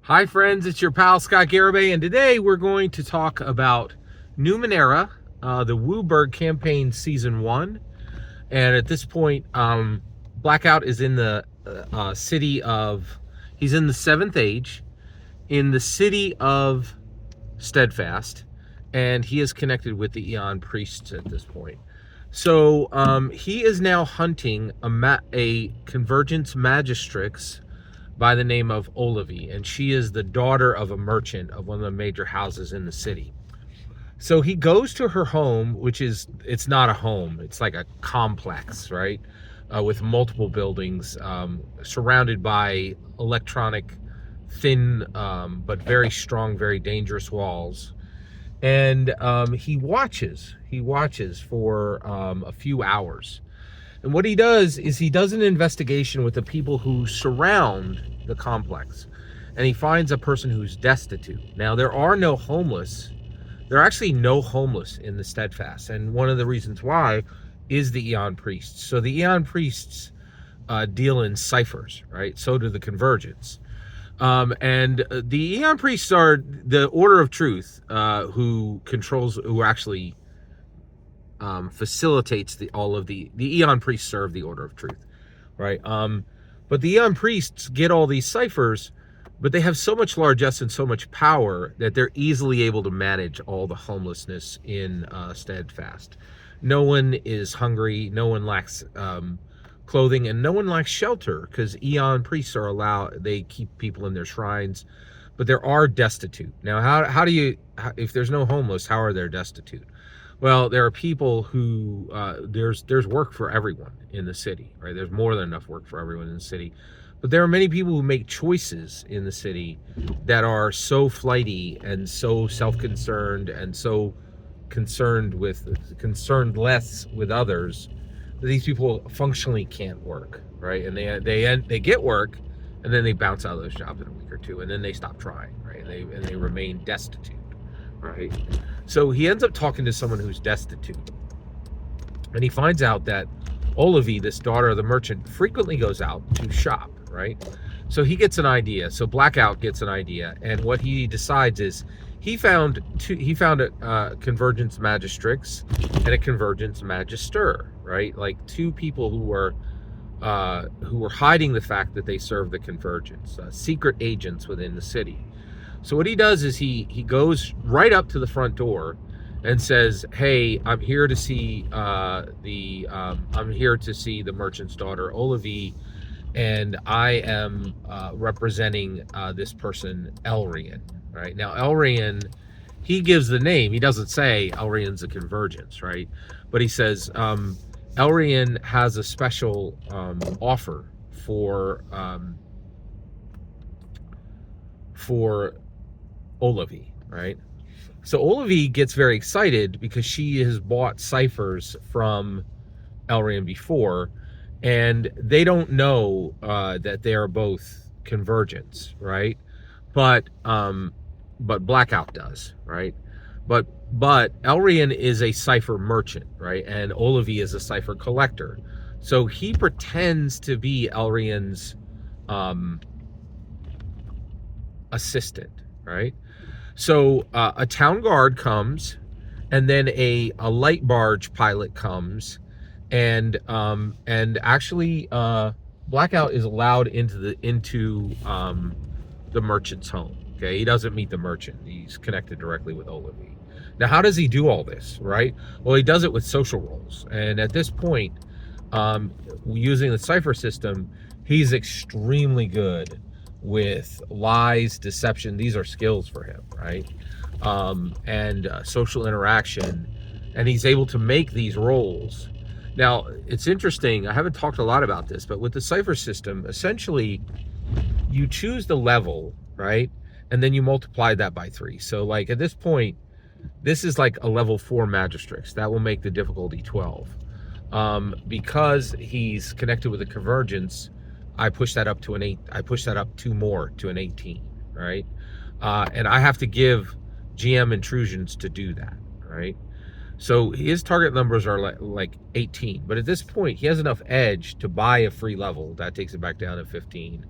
Hi friends, it's your pal Scott Garibay, and today we're going to talk about Numenera, the WUBRG campaign season 1. And at this point, Blackout is in the city of, he's in the 7th age, in the city of Steadfast, and he is connected with the Eon priests at this point. So he is now hunting a Convergence Magistrix by the name of Olivie, and she is the daughter of a merchant of one of the major houses in the city. So he goes to her home, which is, it's not a home, it's like a complex, right? With multiple buildings, surrounded by electronic, thin, but very strong, very dangerous walls. And he watches for a few hours. And what he does is he does an investigation with the people who surround the complex. And he finds a person who's destitute. Now, there are no homeless. There are actually no homeless in the Steadfast. And one of the reasons why is the Eon priests. So the Eon priests deal in ciphers, right? So do the Convergence. And the Eon priests are the Order of Truth, who actually facilitates all of the Eon priests serve the Order of Truth, right? But the Eon priests get all these ciphers, but they have so much largesse and so much power that they're easily able to manage all the homelessness in Steadfast. No one is hungry, no one lacks clothing, and no one lacks shelter, because Eon priests are they keep people in their shrines, but there are destitute. Now, how do you, if there's no homeless, how are there destitute? Well, there are people who, there's work for everyone in the city, right? There's more than enough work for everyone in the city. But there are many people who make choices in the city that are so flighty and so self-concerned and so concerned less with others, that these people functionally can't work, right? And they get work, and then they bounce out of those jobs in a week or two, and then they stop trying, right? And they remain destitute. Right? So he ends up talking to someone who's destitute. And he finds out that Olivie, this daughter of the merchant, frequently goes out to shop, right? So he gets an idea. So Blackout gets an idea. And what he decides is he found a Convergence Magistrix and a Convergence Magister, right? Like two people who were hiding the fact that they serve the Convergence, secret agents within the city. So what he does is he goes right up to the front door and says, "Hey, I'm here to see the merchant's daughter, Olivie, and I am representing this person, Elrian." Right now, Elrian, he gives the name. He doesn't say Elrian's a Convergence, right? But he says Elrian has a special offer for Olivie, right? So Olivie gets very excited because she has bought ciphers from Elrian before, and they don't know that they are both Convergence, right? But Blackout does, right? But Elrian is a cipher merchant, right? And Olivie is a cipher collector. So he pretends to be Elrian's assistant, right? So a town guard comes, and then a light barge pilot comes, and actually Blackout is allowed into the merchant's home. Okay, he doesn't meet the merchant; he's connected directly with Olivie. Now, how does he do all this, right? Well, he does it with social roles, and at this point, using the cipher system, he's extremely good with lies, deception. These are skills for him, right? And social interaction, and he's able to make these roles. Now, it's interesting, I haven't talked a lot about this, but with the cipher system, essentially, you choose the level, right? And then you multiply that by 3. So like at this point, this is like a level 4 Magistrix. That will make the difficulty 12. Because he's connected with a Convergence, I push that up to an 8. I push that up 2 more to an 18, right? And I have to give GM intrusions to do that, right? So his target numbers are like 18. But at this point, he has enough edge to buy a free level. That takes it back down to 15.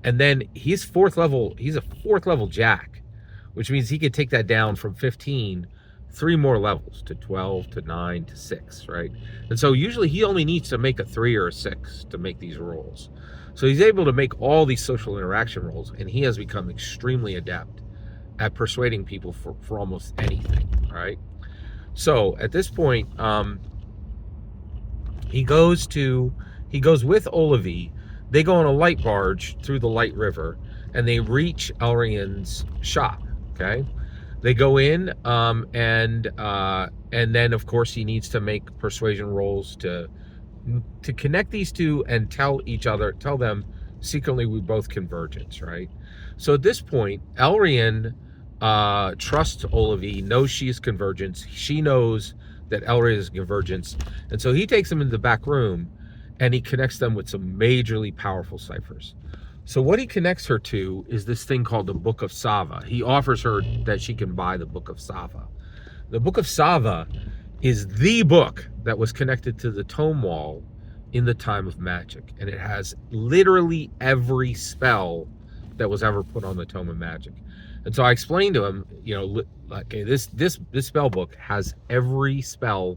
And then he's a fourth level jack, which means he could take that down from 15, 3 more levels to 12 to 9 to 6, right? And so usually he only needs to make a 3 or a 6 to make these rolls. So he's able to make all these social interaction rolls, and he has become extremely adept at persuading people for almost anything, right? So at this point, he goes with Olavi. They go on a light barge through the Light River, and they reach Elrian's shop. Okay, they go in, and then of course he needs to make persuasion rolls to connect these two and tell them secretly we both Convergence, right? So at this point, Elrian trusts Olavi, knows she's Convergence. She knows that Elrian is Convergence, and so he takes them into the back room, and he connects them with some majorly powerful ciphers. So what he connects her to is this thing called the Book of Sava. He offers her that she can buy the Book of Sava. The Book of Sava is the book that was connected to the tome wall in the time of magic, and it has literally every spell that was ever put on the tome of magic. And so I explained to him, okay, this spell book has every spell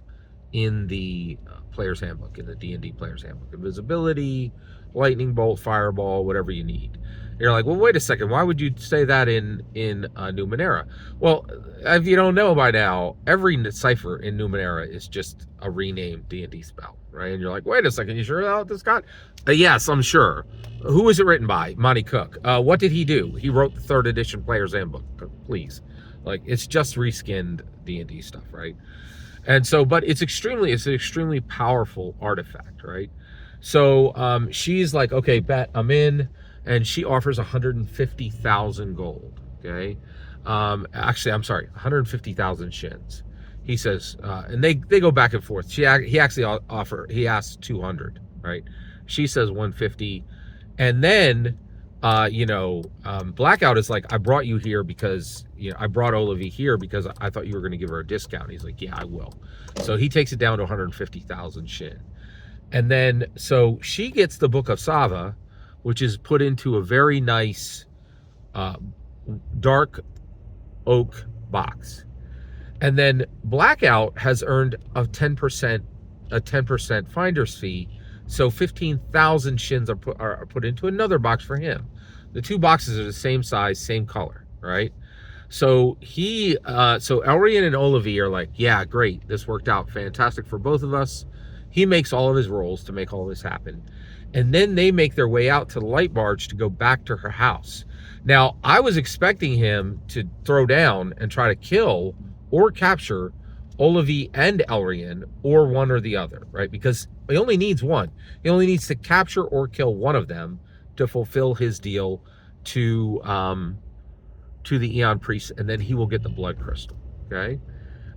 in the player's handbook, in the D&D player's handbook: invisibility, lightning bolt, fireball, whatever you need. And you're like, well, wait a second, why would you say that in Numenera? Well, if you don't know by now, every cipher in Numenera is just a renamed D&D spell, right? And you're like, wait a second, you sure about this, Scott? Yes, I'm sure. Who was it written by? Monty Cook. What did he do? He wrote the 3rd edition player's handbook. Please, like, it's just reskinned D&D stuff, right? And so, but it's an extremely powerful artifact, right? So she's like, okay, bet, I'm in. And she offers 150,000 gold, okay? Actually, I'm sorry, 150,000 shins. He says, and they go back and forth. He asks 200, right? She says 150. And then, Blackout is like, I brought you here because, I brought Olavi here because I thought you were going to give her a discount. He's like, yeah, I will. So he takes it down to 150,000 shin. And then, so she gets the Book of Sava, which is put into a very nice dark oak box. And then Blackout has earned a 10% finder's fee. So 15,000 shins are put into another box for him. The 2 boxes are the same size, same color, right? So Elrian and Olavi are like, yeah, great. This worked out fantastic for both of us. He makes all of his rolls to make all this happen. And then they make their way out to the light barge to go back to her house. Now, I was expecting him to throw down and try to kill or capture Olavi and Elrian, or one or the other, right? Because he only needs one. He only needs to capture or kill one of them to fulfill his deal to the Aeon Priest, and then he will get the blood crystal, okay?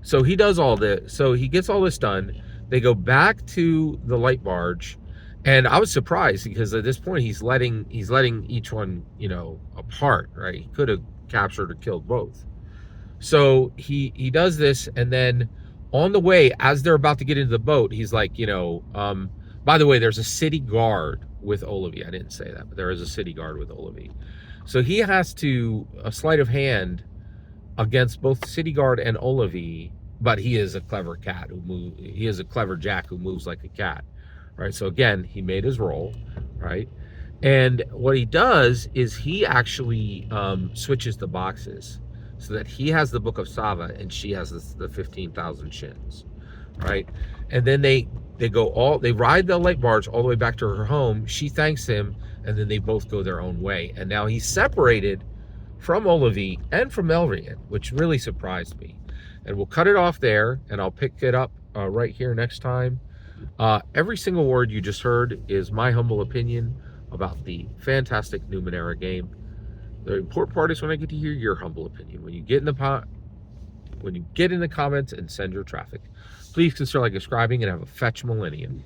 So he does all this. So he gets all this done. They go back to the light barge, and I was surprised because at this point he's letting each one, apart, right? He could have captured or killed both. So he does this, and then on the way, as they're about to get into the boat, he's like, by the way, there's a city guard with Olavi. I didn't say that, but there is a city guard with Olavi. So he has to a sleight of hand against both the city guard and Olavi, but he is a clever cat he is a clever jack who moves like a cat, right? So again, he made his roll, right? And what he does is he actually switches the boxes so that he has the Book of Sava and she has the 15,000 shins, right? And then they ride the light barge all the way back to her home. She thanks him, and then they both go their own way. And now he's separated from Olavi and from Elrian, which really surprised me. And we'll cut it off there, and I'll pick it up right here next time. Every single word you just heard is my humble opinion about the fantastic Numenera game. The important part is when I get to hear your humble opinion. When you get in the comments and send your traffic. Please consider subscribing and have a fetch millennium.